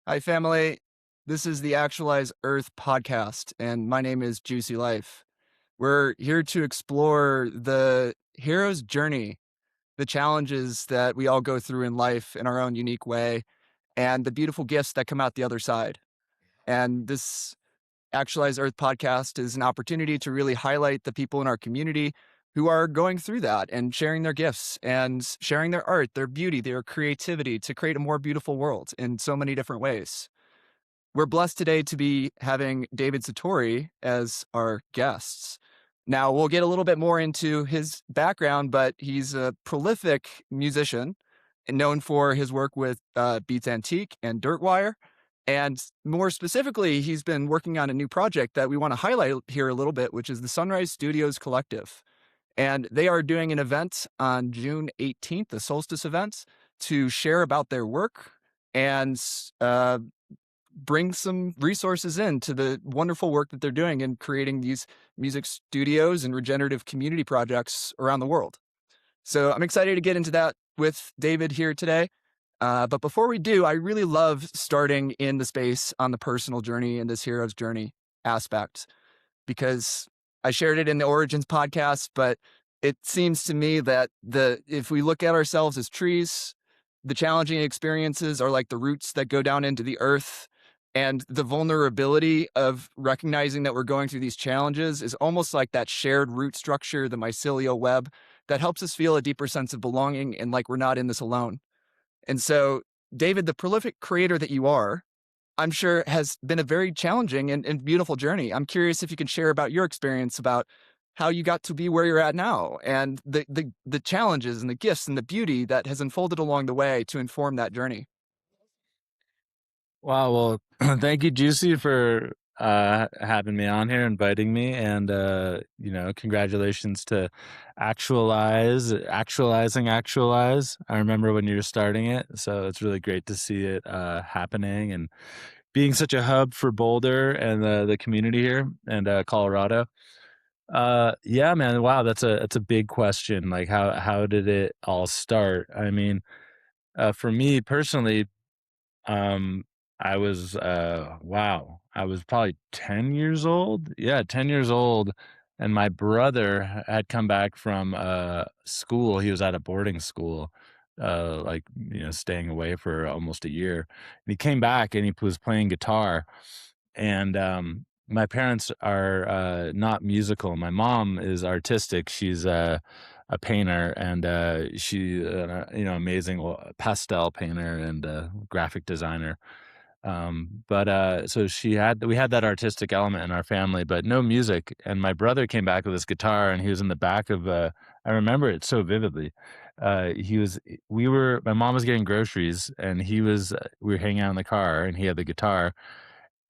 Hi, family. This is the Actualize Earth podcast, and my name is Juicy Life. We're here to explore the hero's journey, the challenges that we all go through in life in our own unique way, and the beautiful gifts that come out the other side. And this Actualize Earth podcast is an opportunity to really highlight the people in our community who are going through that and sharing their gifts and sharing their art, their beauty, their creativity to create a more beautiful world in so many different ways. We're blessed today to be having David Satori as our guests. Now, we'll get a little bit more into his background, but he's a prolific musician and known for his work with Beats Antique and Dirtwire. And more specifically, he's been working on a new project that we want to highlight here a little bit, which is the Sunrise Studios Collective. And they are doing an event on June 18th, the solstice event, to share about their work and bring some resources in to the wonderful work that they're doing in creating these music studios and regenerative community projects around the world. So I'm excited to get into that with David here today. But before we do, I really love starting in the space on the personal journey and this hero's journey aspect, because I shared it in the Origins podcast, but it seems to me that if we look at ourselves as trees, the challenging experiences are like the roots that go down into the earth. And the vulnerability of recognizing that we're going through these challenges is almost like that shared root structure, the mycelial web, that helps us feel a deeper sense of belonging and like we're not in this alone. And so, David, the prolific creator that you are, I'm sure has been a very challenging and beautiful journey. I'm curious if you can share about your experience about how you got to be where you're at now and the challenges and the gifts and the beauty that has unfolded along the way to inform that journey. Wow, well, thank you, Juicy, for having me on here, inviting me, and congratulations to Actualize. I remember when you were starting it, so it's really great to see it happening and being such a hub for Boulder and the community here and Colorado. Yeah, man, wow, that's a big question. Like, how did it all start? I mean, for me personally, um, I was probably 10 years old. Yeah, 10 years old. And my brother had come back from school. He was at a boarding school, staying away for almost a year. And he came back and he was playing guitar. And my parents are not musical. My mom is artistic. She's a painter, and amazing pastel painter and graphic designer. So we had that artistic element in our family, but no music. And my brother came back with his guitar, and he was in the back of. I remember it so vividly. He was. We were. My mom was getting groceries, and we were hanging out in the car, and he had the guitar,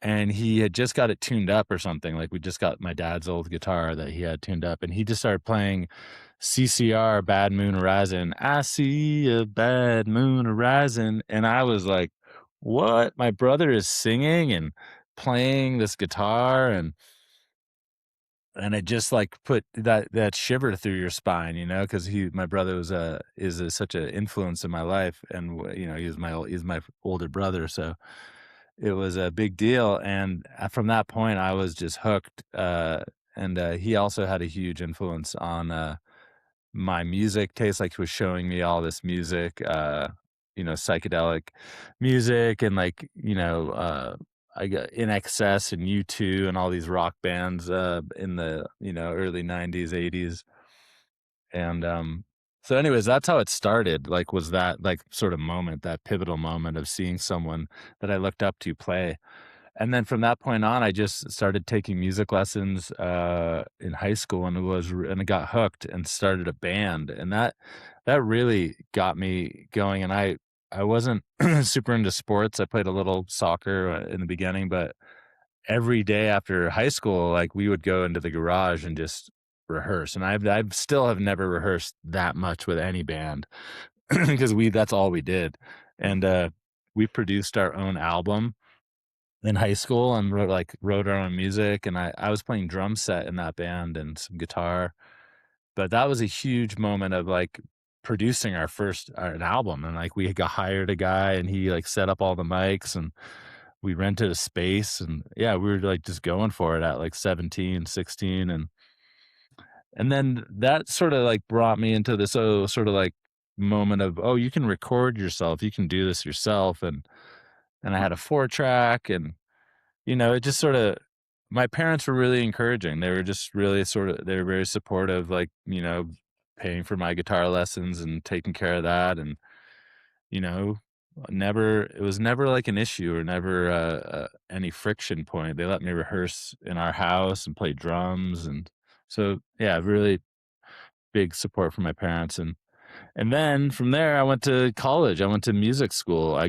and he had just got it tuned up or something. Like, we just got my dad's old guitar that he had tuned up, and he just started playing CCR, Bad Moon Horizon. I see a bad moon horizon. And I was like, what? My brother is singing and playing this guitar, and it just like put that shiver through your spine, because my brother such an influence in my life, and he's my older brother, so it was a big deal. And from that point, I was just hooked. And he also had a huge influence on my music taste. Like, he was showing me all this music, psychedelic music, and I got In Excess and U2 and all these rock bands in the early '90s, '80s, and so anyways, that's how it started. Like, was that like sort of moment, that pivotal moment of seeing someone that I looked up to play. And then from that point on, I just started taking music lessons in high school, and I got hooked and started a band, and that really got me going. And I wasn't super into sports. I played a little soccer in the beginning, but every day after high school, like, we would go into the garage and just rehearse. And I've still have never rehearsed that much with any band because that's all we did. And we produced our own album in high school and wrote our own music. And I was playing drum set in that band and some guitar. But that was a huge moment of like producing an album. And like, we got hired a guy, and he like set up all the mics, and we rented a space and yeah, we were like just going for it at like 17, 16, and then that sort of like brought me into this sort of like moment of, oh, you can record yourself, you can do this yourself. And I had a 4 track and it just sort of my parents were really encouraging. They were just really they were very supportive, like, paying for my guitar lessons and taking care of that. And, you know, it was never like an issue or never any friction point. They let me rehearse in our house and play drums. And so, yeah, really big support from my parents. And then from there, I went to college. I went to music school. I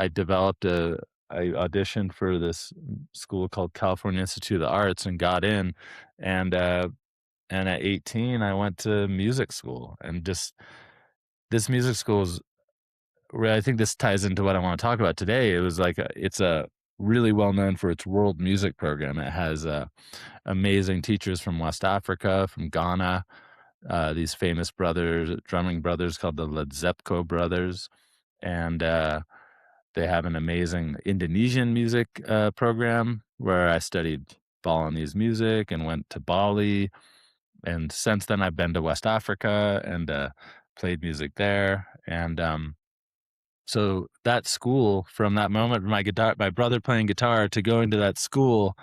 developed I auditioned for this school called California Institute of the Arts and got in. And, uh, and at 18, I went to music school and just this music school is where I think this ties into what I want to talk about today. It's a really well known for its world music program. It has, amazing teachers from West Africa, from Ghana, these famous drumming brothers called the Ledzepko brothers, and they have an amazing Indonesian music program where I studied Balinese music and went to Bali. And since then, I've been to West Africa and played music there. And so that school, from that moment, my brother playing guitar to going to that school,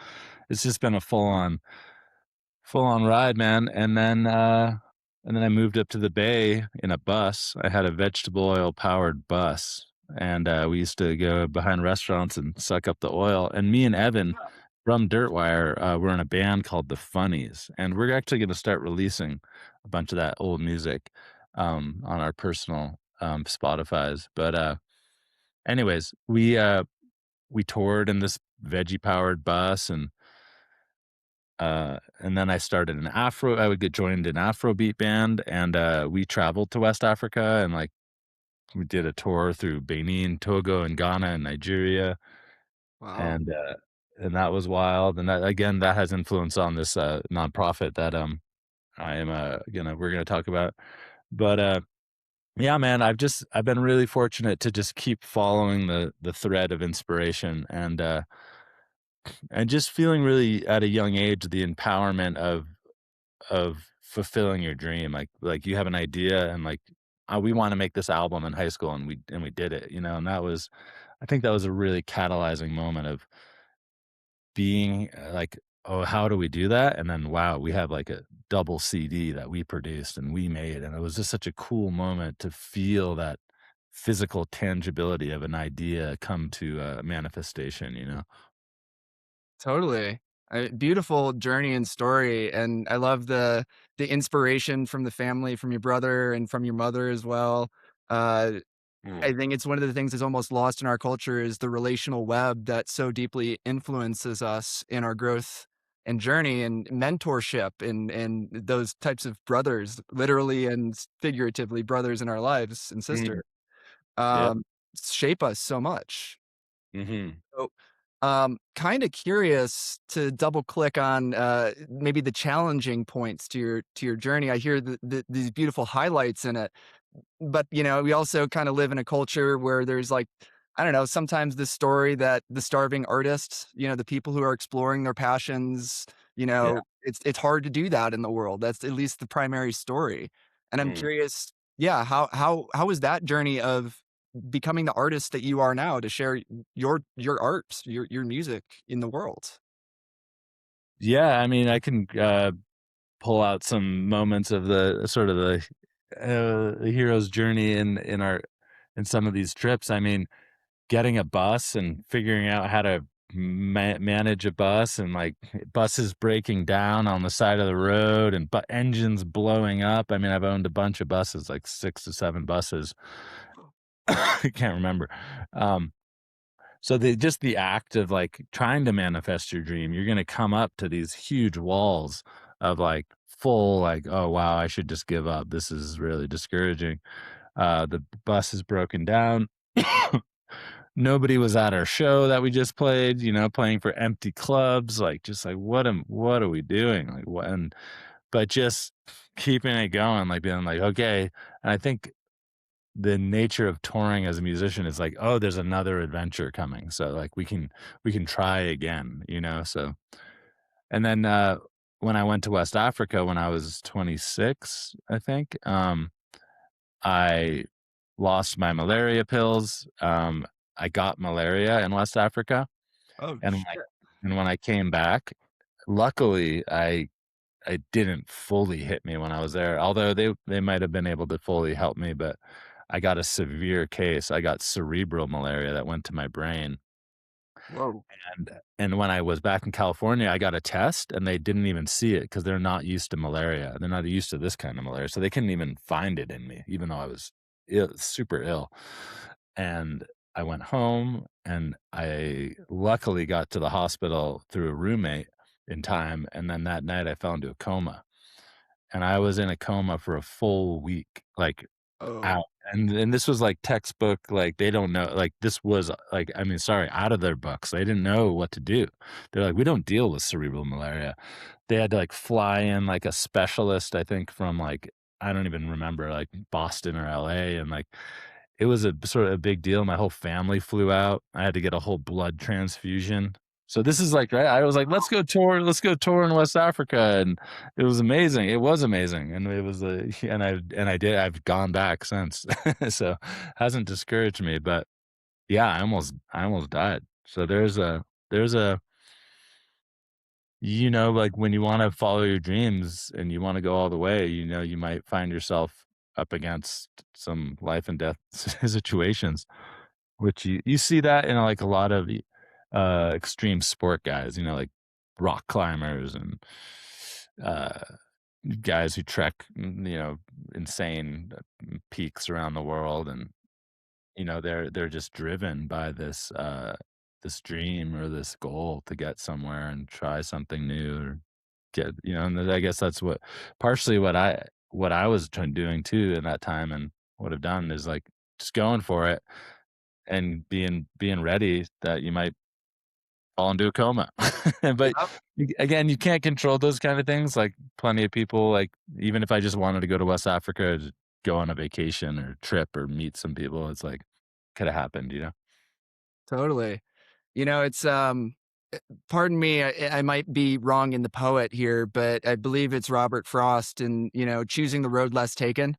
it's just been a full on ride, man. And then I moved up to the Bay in a bus. I had a vegetable oil powered bus, and we used to go behind restaurants and suck up the oil. And me and Evan from Dirtwire were in a band called the Funnies, and we're actually going to start releasing a bunch of that old music on our personal Spotify's. But anyways, we toured in this veggie powered bus and then I started I would get joined an Afrobeat band and, we traveled to West Africa and, like, we did a tour through Benin, Togo, and Ghana, and Nigeria, Wow. and, uh, and that was wild, and that again, that has influence on this, nonprofit that, I am, we're gonna talk about, but, yeah, man, I've been really fortunate to just keep following the thread of inspiration and just feeling really at a young age the empowerment of fulfilling your dream. Like you have an idea and like, we want to make this album in high school and we did it, and I think that was a really catalyzing moment of being like, oh, how do we do that? And then wow, we have like a double CD that we produced and we made. And it was just such a cool moment to feel that physical tangibility of an idea come to manifestation. Totally. Beautiful journey and story, and I love the inspiration from the family, from your brother and from your mother as well. Uh, Mm. I think it's one of the things that's almost lost in our culture is the relational web that so deeply influences us in our growth and journey and mentorship and those types of brothers, literally and figuratively brothers in our lives and Mm. sister, Yep. um, shape us so much. Hmm. So, kinda curious to double click on, maybe the challenging points to your journey. I hear these beautiful highlights in it, but, we also kinda live in a culture where there's, like, I don't know, sometimes the story that the starving artists, the people who are exploring their passions, Yeah. it's hard to do that in the world. That's at least the primary story, and I'm Mm. curious, yeah, how was that journey of becoming the artist that you are now to share your art, your music in the world? Yeah, I mean, I can pull out some moments of the sort of the hero's journey in some of these trips. I mean, getting a bus and figuring out how to manage a bus and like buses breaking down on the side of the road and engines blowing up. I mean, I've owned a bunch of buses, like 6 to 7 buses. I can't remember. Um, So the act of, like, trying to manifest your dream, you're gonna come up to these huge walls of, like, full, like, "Oh, wow, I should just give up. This is really discouraging." The bus is broken down. Nobody was at our show that we just played, playing for empty clubs, like, just like, what are we doing? Like, what and but just keeping it going, like, being like, "Okay." And I think the nature of touring as a musician is like, oh, there's another adventure coming. So like we can try again, you know? So and then when I went to West Africa when I was 26, I think, I lost my malaria pills. I got malaria in West Africa, Oh, and shit. when I came back, luckily, I didn't fully hit me when I was there, although they might have been able to fully help me, but I got a severe case. I got cerebral malaria that went to my brain. Whoa. And when I was back in California, I got a test and they didn't even see it because 'cause they're not used to malaria. They're not used to this kind of malaria, so they couldn't even find it in me, even though I was super ill. And I went home and I luckily got to the hospital through a roommate in time, and then that night I fell into a coma. And I was in a coma for a full week, like, Oh, out. And this was, like, textbook, like, they don't know like, this was, like, I mean, sorry, out of their books. They didn't know what to do. They're like, "We don't deal with cerebral malaria." They had to, like, fly in, like, a specialist, I think, from, like, I don't even remember, like, Boston or LA, and, like, it was a sort of a big deal. My whole family flew out. I had to get a whole blood transfusion. So this is like, right, I was like, let's go tour in West Africa," and it was amazing. It was amazing, and it was, I've gone back since. So, hasn't discouraged me, but yeah, I almost died. So there's a like, when you wanna follow your dreams and you wanna go all the way, you might find yourself up against some life and death situations, which you see that in, like, a lot of extreme sport guys, like rock climbers and, uh, guys who trek, insane, peaks around the world, and, they're just driven by this dream or this goal to get somewhere and try something new or and I guess that's what partially what I was doing too in that time and would have done is, like, just going for it and being ready that you might fall into a coma. But yep, again, you can't control those kind of things. Like plenty of people, like even if I just wanted to go to West Africa, to go on a vacation or trip or meet some people, it's like could have happened. totally. It's, pardon me, I might be wrong in the poet here, but I believe it's Robert Frost and, choosing the road less taken.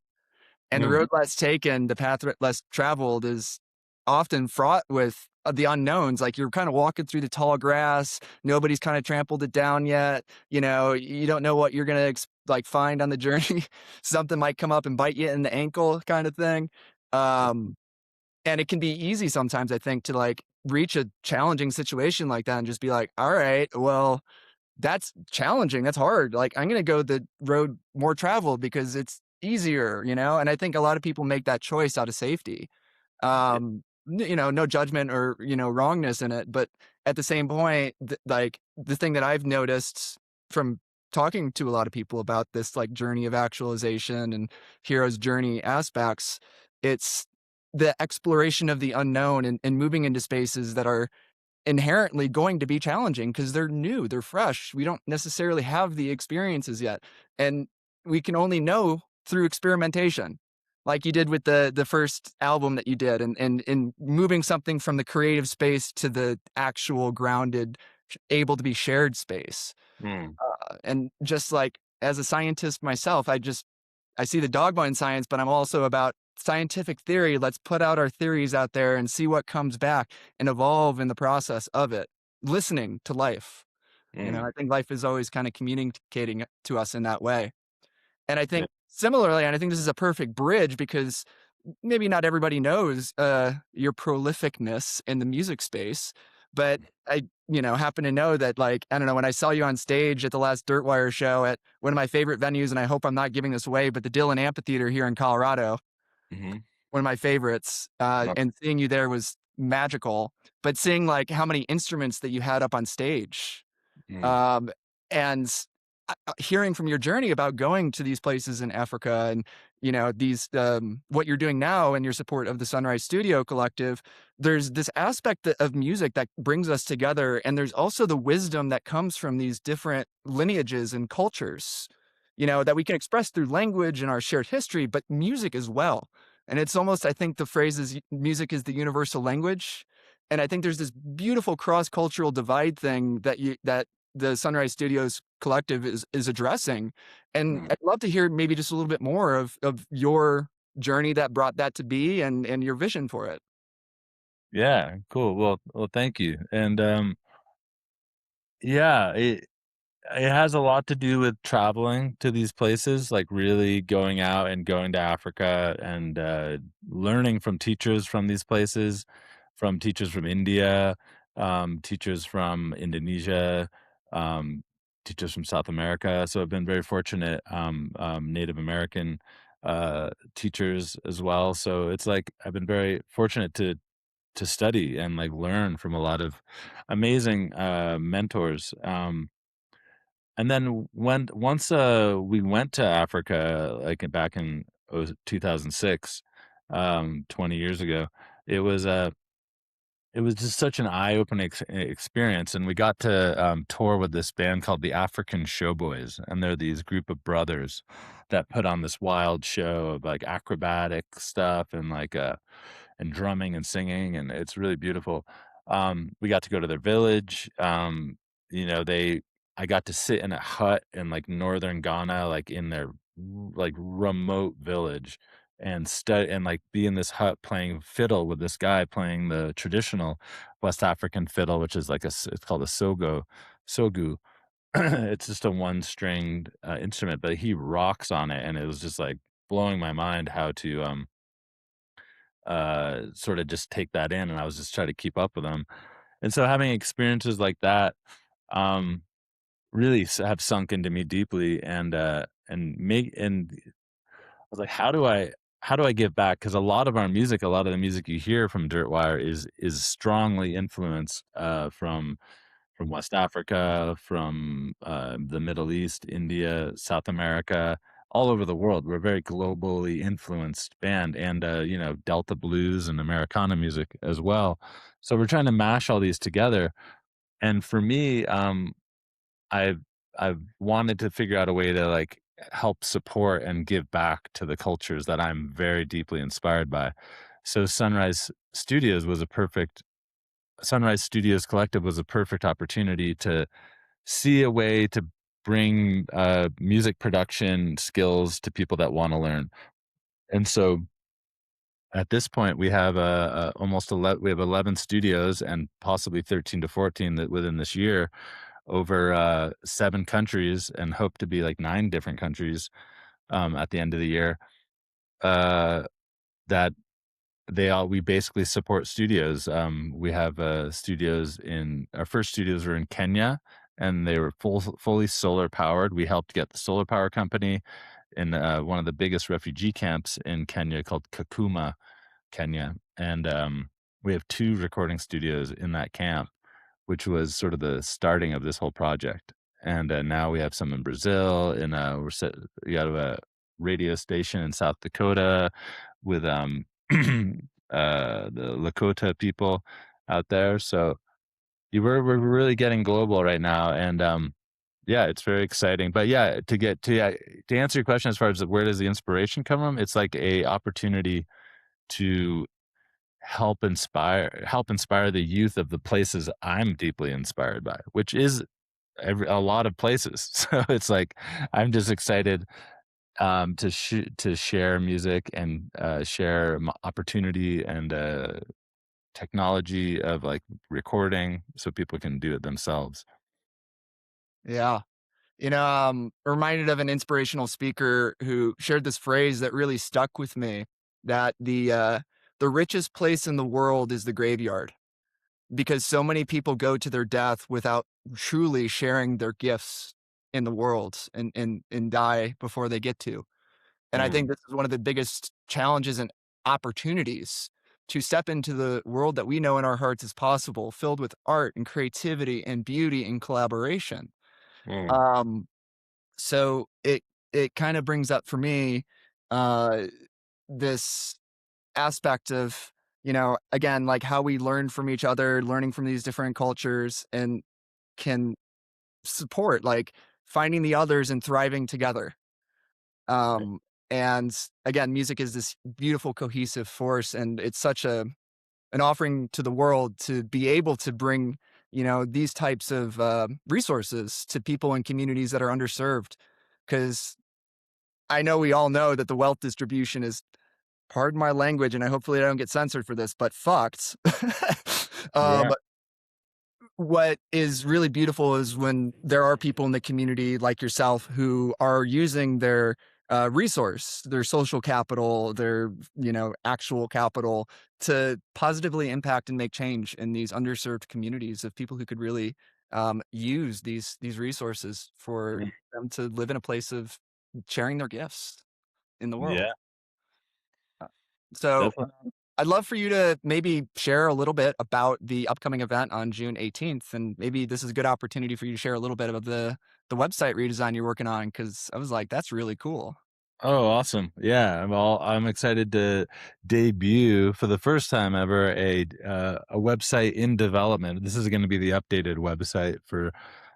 And the Mm, road less taken, the path less traveled is often fraught with the unknowns. Like you're kind of walking through the tall grass. Nobody's kind of trampled it down yet. You don't know what you're going to like find on the journey. Something might come up and bite you in the ankle kind of thing. Um, and it can be easy sometimes, I think, to like reach a challenging situation like that and just be like, all right, well, that's challenging, that's hard, like, I'm gonna go the road more traveled because it's easier, and I think a lot of people make that choice out of safety. No judgment or, wrongness in it, but at the same point, like, the thing that I've noticed from talking to a lot of people about this, like, journey of actualization and hero's journey aspects, it's the exploration of the unknown and moving into spaces that are inherently going to be challenging because 'cause they're new, they're fresh. We don't necessarily have the experiences yet, and we can only know through experimentation, like you did with the first album that you did and moving something from the creative space to the actual grounded, able to be shared space. mm, And just like as a scientist myself, I see the dogma in science, but I'm also about scientific theory. Let's put out our theories out there and see what comes back and evolve in the process of it. Listening to life. mm, I think life is always kind of communicating to us in that way. And I yeah, think similarly, and I think this is a perfect bridge because maybe not everybody knows your prolificness in the music space, but I, happen to know that, like, I don't know, when I saw you on stage at the last Dirtwire show at one of my favorite venues, and I hope I'm not giving this away, but the Dillon Amphitheater here in Colorado, mhm, one of my favorites, no, and seeing you there was magical. But seeing like how many instruments that you had up on stage, mm, um, and hearing from your journey about going to these places in Africa and, these, what you're doing now and your support of the Sunrise Studio Collective, there's this aspect of music that brings us together. And there's also the wisdom that comes from these different lineages and cultures, that we can express through language and our shared history, but music as well. And it's almost, I think the phrase is music is the universal language. And I think there's this beautiful cross-cultural divide thing that the Sunrise Studios collective is addressing. And Mm. I'd love to hear maybe just a little bit more of your journey that brought that to be and your vision for it. Yeah, cool. Well, thank you. And yeah, it has a lot to do with traveling to these places, like really going out and going to Africa and learning from teachers from these places, from teachers from India, teachers from Indonesia, um, teachers from South America. So I've been very fortunate, Native American teachers as well. So it's like I've been very fortunate to study and like learn from a lot of amazing mentors. And then we went to Africa, like, back in 2006, 20 years ago, it was, uh it was just such an eye-opening experience, and we got to, tour with this band called the African Showboys, and they're these group of brothers that put on this wild show of, like, acrobatic stuff and, like, and drumming and singing, and it's really beautiful. We got to go to their village. You know, they I got to sit in a hut in like northern Ghana, like in their like remote village, and study and like be in this hut playing fiddle with this guy playing the traditional West African fiddle, which is like it's called a sogu. It's just a one stringed instrument, but he rocks on it, and it was just like blowing my mind how to sort of just take that in, and I was just trying to keep up with them. And so having experiences like that, um, really have sunk into me deeply and I was like, how do I give back? Because a lot of our music, a lot of the music you hear from Dirtwire is strongly influenced from West Africa, from the Middle East, India, South America, all over the world. We're a very globally influenced band, and you know, Delta blues and Americana music as well. So we're trying to mash all these together. And for me, I've I've wanted to figure out a way to like help support and give back to the cultures that I'm very deeply inspired by. So Sunrise Studios Collective was a perfect opportunity to see a way to bring music production skills to people that want to learn. And so at this point, we have we have 11 studios and possibly 13 to 14 that within this year over 7 countries, and hope to be like 9 different countries at the end of the year. Uh, that we basically support studios. We have studios in our first studios were in Kenya, and they were fully solar powered. We helped get the solar power company in one of the biggest refugee camps in Kenya called Kakuma, Kenya, and we have 2 recording studios in that camp, which was sort of the starting of this whole project. And now we have some in Brazil, and we have a radio station in South Dakota with the Lakota people out there. So we're really getting global right now, and yeah, it's very exciting. But yeah, to answer your question as far as where does the inspiration come from, it's like a opportunity to help inspire the youth of the places I'm deeply inspired by, which is a lot of places. So it's like I'm just excited to share music and share opportunity and technology of like recording so people can do it themselves. Yeah. You know, reminded of an inspirational speaker who shared this phrase that really stuck with me, that the richest place in the world is the graveyard, because so many people go to their death without truly sharing their gifts in the world and die before they get to. And I think Mm, this is one of the biggest challenges and opportunities to step into the world that we know in our hearts is possible, filled with art and creativity and beauty and collaboration. mm, Um, so it kind of brings up for me uh this aspect of, you know, again, like how we learn from each other, learning from these different cultures and can support like finding the others and thriving together. Um And again, music is this beautiful cohesive force, and it's such a an offering to the world to be able to bring, these types of resources to people in communities that are underserved. Because I know we all know that the wealth distribution is, pardon my language, and I hopefully I don't get censored for this, but fucked. Yeah. um, what is really beautiful is when there are people in the community like yourself who are using their resource, their social capital, their actual capital to positively impact and make change in these underserved communities of people who could really use these resources for them to live in a place of sharing their gifts in the world. Yeah, So definitely. I'd love for you to maybe share a little bit about the upcoming event on June 18th, and maybe this is a good opportunity for you to share a little bit of the website redesign you're working on, because I was like, "That's really cool." Oh, awesome. Yeah, I'm excited to debut for the first time ever a website in development. This is gonna be the updated website for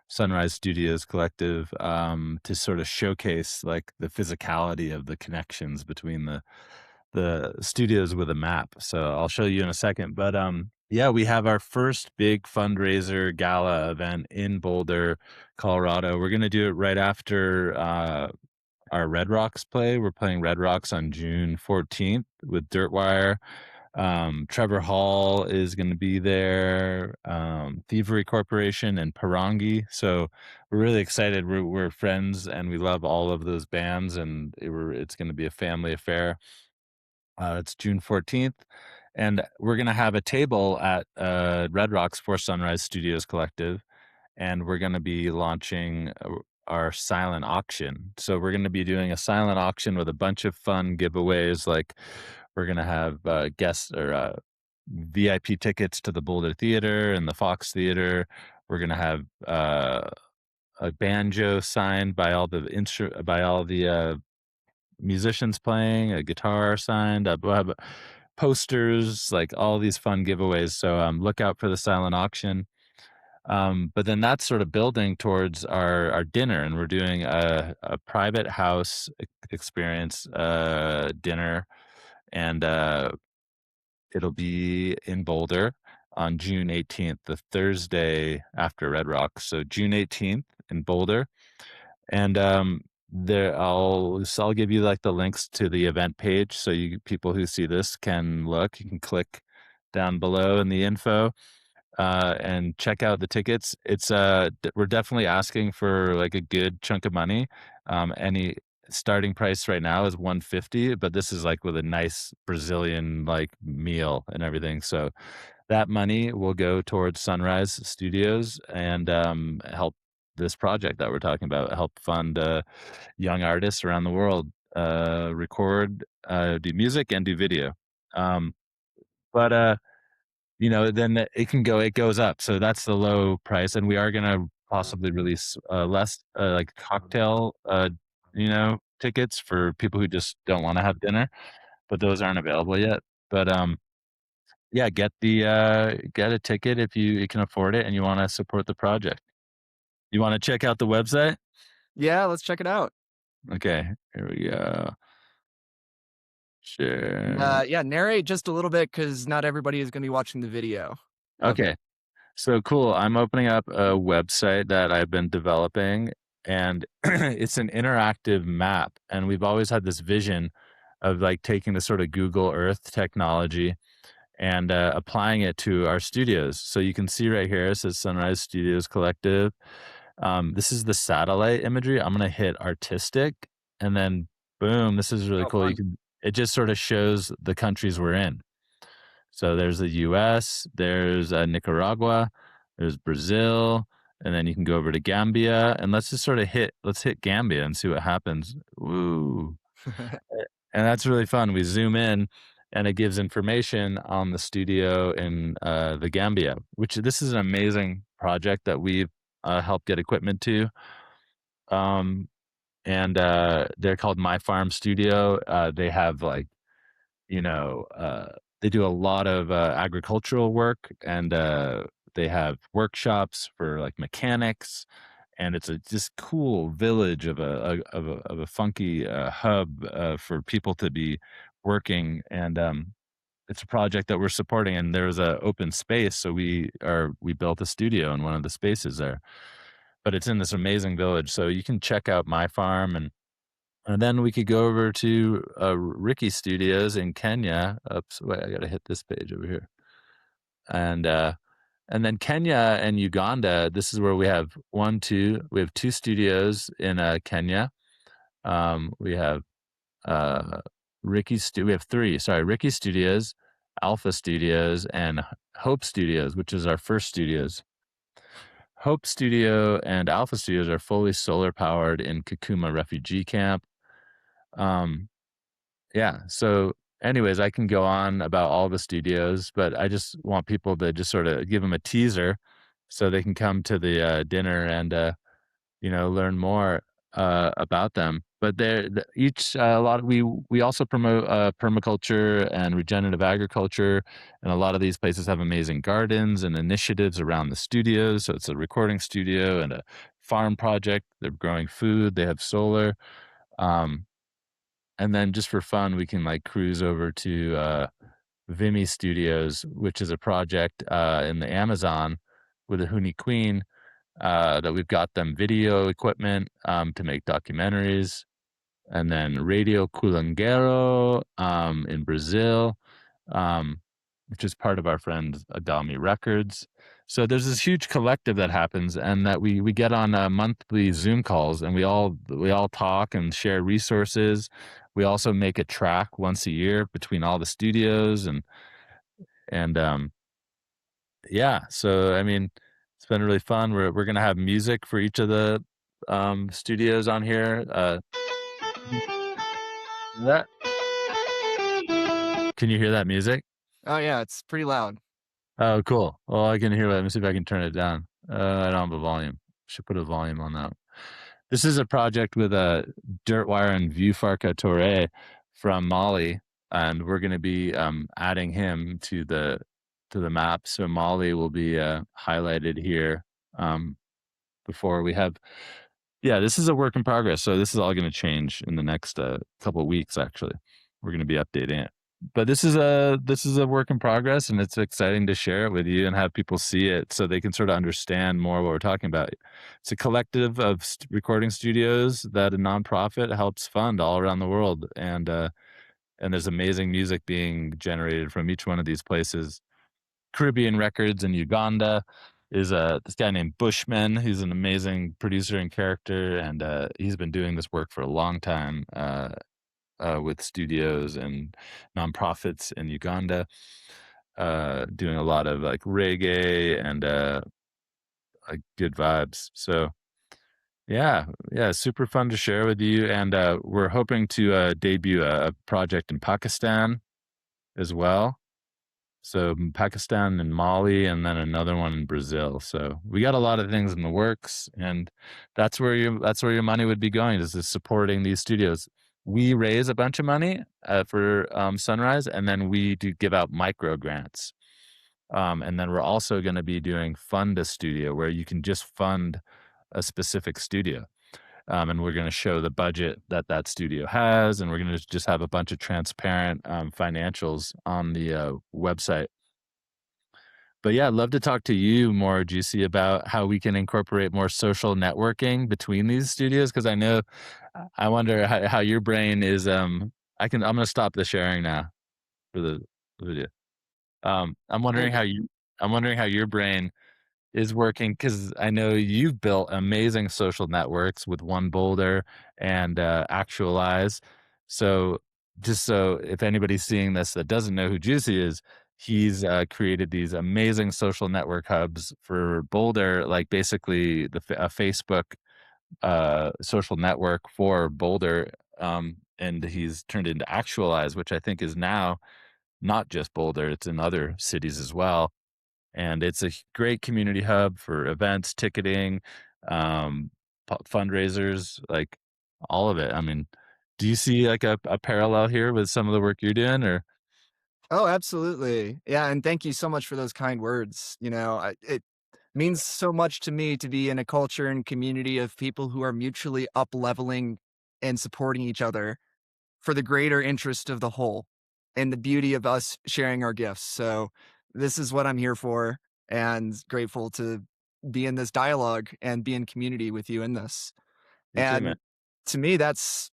Sunrise Studios Collective, to sort of showcase, like, the physicality of the connections between the studios with a map. So I'll show you in a second, but, yeah, we have our first big fundraiser gala event in Boulder, Colorado. We're gonna do it right after, our Red Rocks play. We're playing Red Rocks on June 14th with Dirtwire. Trevor Hall is going to be there, Thievery Corporation and Parangi. So we're really excited. We're friends and we love all of those bands, and it's going to be a family affair. It's June 14th. And we're going to have a table at Red Rocks for Sunrise Studios Collective, and we're gonna be launching our silent auction. So we're gonna be doing a silent auction with a bunch of fun giveaways, like, we're gonna have, guests or, VIP tickets to the Boulder Theater and the Fox Theater. We're gonna have, a banjo signed by all the, musicians playing, a guitar signed, we'll have posters, like, all these fun giveaways, so, look out for the silent auction. But then that's sort of building towards our dinner, and we're doing a private house experience dinner, and it'll be in Boulder on June 18th, the Thursday after Red Rocks. So June 18th in Boulder, and I'll give you like the links to the event page so you people who see this can look. You can click down below in the info and check out the tickets. We're definitely asking for like a good chunk of money. Any starting price right now is 150, but this is like with a nice Brazilian like meal and everything. So that money will go towards Sunrise Studios and help this project that we're talking about, help fund young artists around the world record, do music, and do video. Um, but then it goes up. So that's the low price, and we are gonna possibly release, less, like, cocktail, tickets for people who just don't wanna have dinner, but those aren't available yet. But, yeah, get a ticket if you can afford it and you wanna support the project. You wanna check out the website? Yeah, let's check it out. Okay, here we go. And, Share. yeah, narrate just a little bit because not everybody is gonna be watching the video of it. Okay. So cool. I'm opening up a website that I've been developing, and it's an interactive map. And we've always had this vision of like taking the sort of Google Earth technology and applying it to our studios. So you can see right here, it says Sunrise Studios Collective. This is the satellite imagery. I'm going to hit artistic, and then boom, this is really Oh, cool. fun. It just sort of shows the countries we're in. So there's the US, there's Nicaragua, there's Brazil, and then you can go over to Gambia, and let's hit Gambia and see what happens. Ooh. And that's really fun. We zoom in and it gives information on the studio in the Gambia, which this is an amazing project that we've helped get equipment to. Um, and they're called My Farm Studio. They have like you know, uh, they do a lot of agricultural work, and they have workshops for like mechanics, and it's a just cool village of a funky, hub, for people to be working, and, it's a project that we're supporting, and there was a open space, so we built a studio in one of the spaces there. But it's in this amazing village, so you can check out my farm, and then we could go over to, Ricky Studios in Kenya. Oops, wait, I gotta hit this page over here. And, uh, and then Kenya and Uganda, this is where we have 1, 2 we have 2 studios in, Kenya. We have, uh, we have 3, sorry, Ricky Studios, Alpha Studios, and Hope Studios, which is our first studios. Hope Studio and Alpha Studios are fully solar powered in Kakuma refugee camp. Um, yeah, so anyways, I can go on about all the studios, but I just want people to just sort of give them a teaser so they can come to the, dinner and, learn more, about them. But each a lot of, we also promote, permaculture and regenerative agriculture, and a lot of these places have amazing gardens and initiatives around the studios. So it's a recording studio and a farm project. They're growing food. They have solar. Um, and then just for fun, we can like cruise over to, Vimy Studios, which is a project, in the Amazon with a Huni Queen, that we've got them video equipment, to make documentaries, and then Radio Culangero, in Brazil, um, which is part of our friend Adami Records. So there's this huge collective that happens, and that we get on, monthly Zoom calls, and we all talk and share resources. We also make a track once a year between all the studios, and yeah. So I mean, it's been really fun. We're gonna have music for each of the, studios on here. That Can you hear that music? Oh yeah, it's pretty loud. Oh, cool. Well, I can hear it. Let me see if I can turn it down. I don't have a volume. Should put a volume on that. This is a project with a Dirtwire and Viewfarka Touré from Mali, and we're going to be, adding him to the map. So Mali will be, highlighted here, um, before we have. Yeah, this is a work in progress, so this is all gonna change in the next, couple of weeks, actually. We're gonna be updating it. But this is a work in progress, and it's exciting to share it with you and have people see it so they can sorta understand more what we're talking about. It's a collective of recording studios that a nonprofit helps fund all around the world, and there's amazing music being generated from each one of these places. Caribbean Records in Uganda is, this guy named Bushman. He's an amazing producer and character, and, he's been doing this work for a long time, with studios and nonprofits in Uganda, doing a lot of, like, reggae and, like, good vibes. So, yeah, yeah, super fun to share with you, and, we're hoping to, debut a project in Pakistan as well. So, Pakistan and Mali, and then another one in Brazil. So, we got a lot of things in the works, and that's where your money would be going, is supporting these studios. We raise a bunch of money, for, Sunrise, and then we do give out micro grants. And then we're also gonna be doing fund a studio, where you can just fund a specific studio. And we're gonna show the budget that that studio has, and we're gonna just have a bunch of transparent, financials on the, website. But yeah, I'd love to talk to you more, Juicy, about how we can incorporate more social networking between these studios. Because I know, I wonder how your brain is. I'm gonna stop the sharing now for the video. Um, I'm wondering how Okay. you. I'm wondering how your brain is working, because I know you've built amazing social networks with One Boulder and, Actualize. So, just so if anybody's seeing this that doesn't know who Juicy is, he's, created these amazing social network hubs for Boulder, like basically a Facebook, social network for Boulder, and he's turned into Actualize, which I think is now not just Boulder; it's in other cities as well, and it's a great community hub for events, ticketing, um, fundraisers, like all of it. I mean, do you see like a parallel here with some of the work you're doing, or? Oh, absolutely. Yeah, and thank you so much for those kind words. means so much to me to be in a culture and community of people who are mutually up leveling and supporting each other for the greater interest of the whole and the beauty of us sharing our gifts. So this is what I'm here for, and grateful to be in this dialogue and be in community with you in this. You too, man. And to me, that's,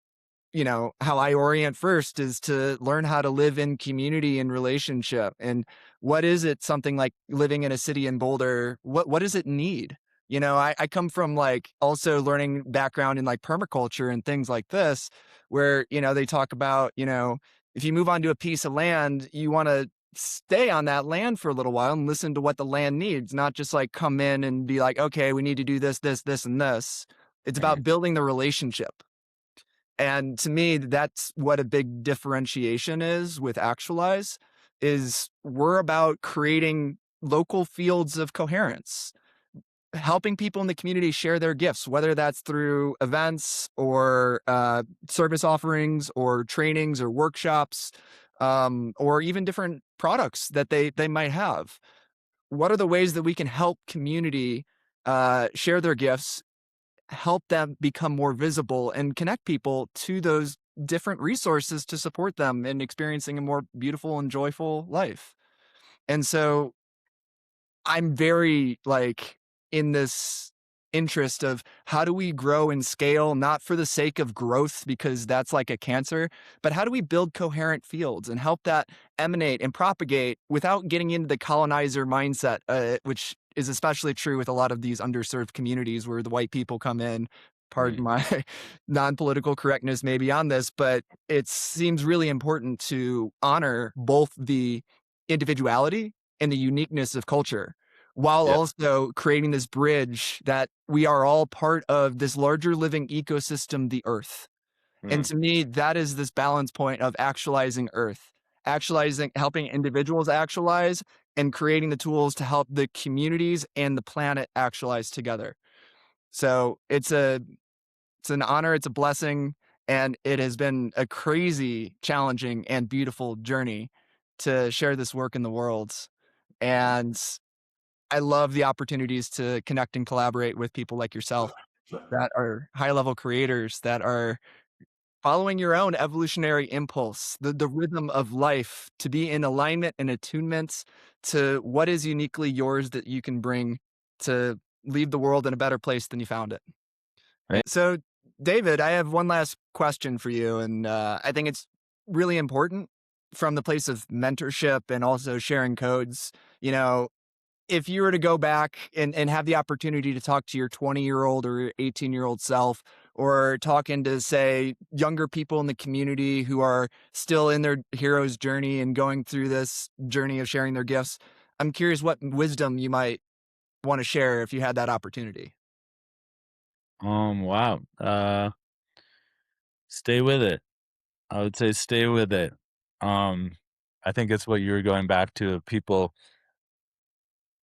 how I orient first is to learn how to live in community and relationship. And what is it, something like living in a city in Boulder, what does it need? I come from like also learning background in like permaculture and things like this, where, they talk about, if you move onto a piece of land, you want to stay on that land for a little while and listen to what the land needs, not just like come in and be like, okay, we need to do this, this, this, and this. It's Right. about building the relationship. And to me, that's what a big differentiation is with Actualize, is we're about creating local fields of coherence, helping people in the community share their gifts, whether that's through events or service offerings or trainings or workshops, or even different products that they might have. What are the ways that we can help community share their gifts, help them become more visible, and connect people to those different resources to support them in experiencing a more beautiful and joyful life. And so I'm very like in this interest of how do we grow and scale, not for the sake of growth, because that's like a cancer, but how do we build coherent fields and help that emanate and propagate without getting into the colonizer mindset, which is especially true with a lot of these underserved communities where the white people come in. Pardon Right. my non-political correctness maybe on this, but it seems really important to honor both the individuality and the uniqueness of culture, while Yep. also creating this bridge that we are all part of this larger living ecosystem, the earth. And Mm. to me, that is this balance point of actualizing earth, actualizing, helping individuals actualize, and creating the tools to help the communities and the planet actualize together. So it's an honor, it's a blessing, and it has been a crazy, challenging, and beautiful journey to share this work in the world. And I love the opportunities to connect and collaborate with people like yourself that are high level creators that are following your own evolutionary impulse, the rhythm of life, to be in alignment and attunement to what is uniquely yours that you can bring to leave the world in a better place than you found it. Right. So, David, I have one last question for you, and I think it's really important from the place of mentorship and also sharing codes. You know, if you were to go back and have the opportunity to talk to your 20-year-old or 18-year-old self, or talking to, say, younger people in the community who are still in their hero's journey and going through this journey of sharing their gifts, I'm curious what wisdom you might want to share if you had that opportunity. Wow. Stay with it. I would say stay with it. Um, I think it's what you were going back to, of people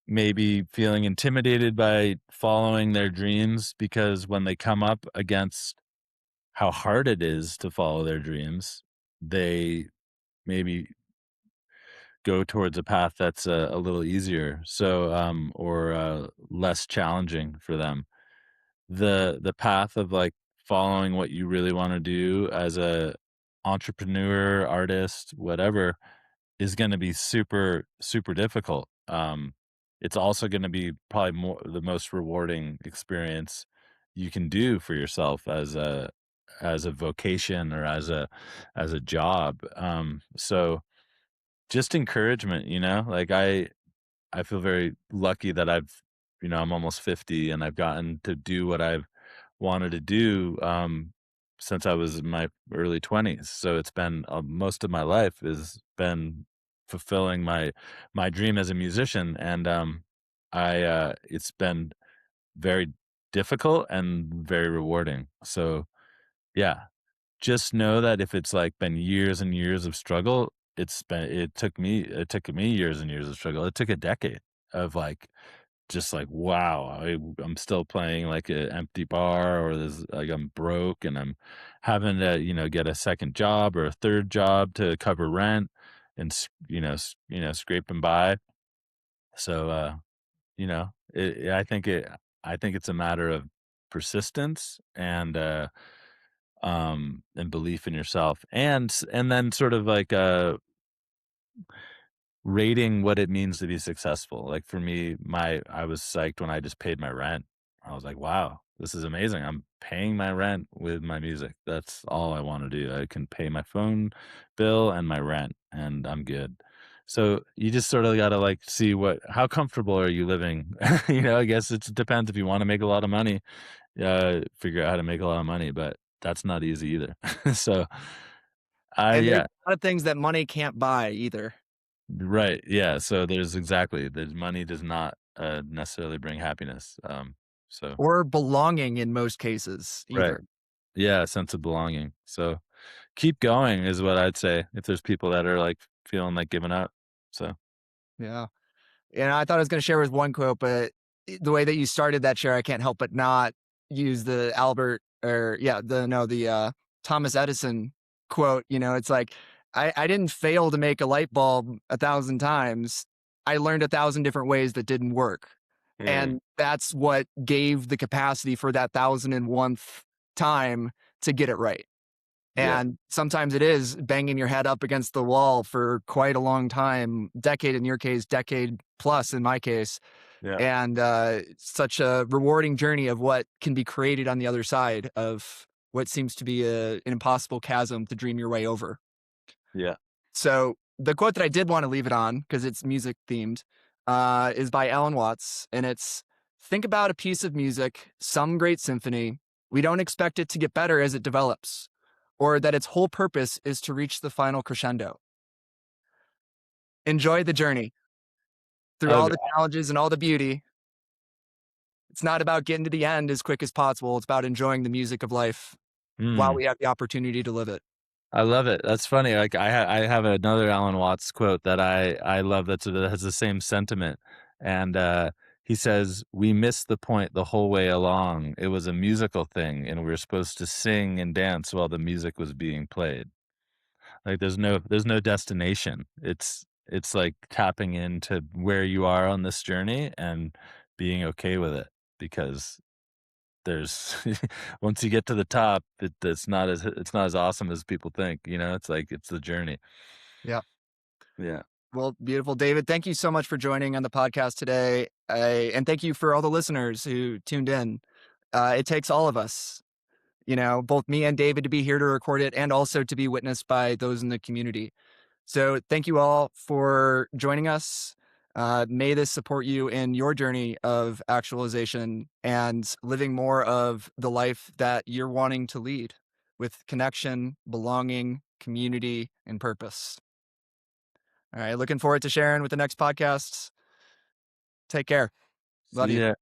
maybe feeling intimidated by following their dreams, because when they come up against how hard it is to follow their dreams, they maybe go towards a path that's a little easier, so, or, less challenging for them. The path of, like, following what you really wanna do as a entrepreneur, artist, whatever, is gonna be super, super difficult. It's also gonna be probably more the most rewarding experience you can do for yourself as a vocation, or as a job. So just encouragement, like, I feel very lucky that I'm almost 50, and I've gotten to do what I've wanted to do, since I was in my early 20s. So it's been, most of my life has been fulfilling my dream as a musician, and, it's been very difficult and very rewarding. So, yeah, just know that if it's, like, been years and years of struggle, it took me years and years of struggle. It took a decade of, like, just like, wow, I'm still playing like an empty bar, or there's like I'm broke and I'm having to, get a second job or a third job to cover rent, and scraping by. So you know? I think it's a matter of persistence and belief in yourself, and then sort of like, rating what it means to be successful. Like for me, my I was psyched when I just paid my rent. I was like, "Wow, this is amazing. I'm paying my rent with my music. That's all I want to do. I can pay my phone bill and my rent and I'm good." So you just sort of got to like see how comfortable are you living? I guess it depends if you want to make a lot of money, figure out how to make a lot of money, but that's not easy either. So I And there's yeah, a lot of things that money can't buy either, right, yeah, so there's money does not, necessarily bring happiness, so or belonging in most cases right. either. Yeah, a sense of belonging, so keep going is what I'd say if there's people that are, like, feeling like giving up, so Yeah. And I thought I was gonna share with one quote, but the way that you started that share, I can't help but not use the Albert or yeah, Thomas Edison quote, it's like, I didn't fail to make a light bulb 1,000 times. I learned 1,000 different ways that didn't work. Mm, And that's what gave the capacity for that 1,001th time to get it right. yeah, And sometimes it is banging your head up against the wall for quite a long time, decade in your case, decade plus in my case, yeah, and such a rewarding journey of what can be created on the other side of what seems to be an impossible chasm to dream your way over. yeah. So the quote that I did want to leave it on because it's music themed is by Alan Watts, and it's think about a piece of music, some great symphony. We don't expect it to get better as it develops, or that its whole purpose is to reach the final crescendo. Enjoy the journey through all Okay, the challenges and all the beauty. It's not about getting to the end as quick as possible. It's about enjoying the music of life while mm. we have the opportunity to live it. I love it. That's funny. Like I have another Alan Watts quote that I love that has the same sentiment. And he says, "We missed the point the whole way along. It was a musical thing, and we were supposed to sing and dance while the music was being played. Like there's no destination. It's like tapping into where you are on this journey and being okay with it because there's once you get to the top, it's not as awesome as people think, It's like it's the journey. Yeah. Yeah. Well, beautiful, David. Thank you so much for joining on the podcast today. And thank you for all the listeners who tuned in. It takes all of us, both me and David to be here to record it and also to be witnessed by those in the community. So thank you all for joining us. May this support you in your journey of actualization and living more of the life that you're wanting to lead with connection, belonging, community, and purpose. All right. Looking forward to sharing with the next podcast. Take care. Love See you. ya.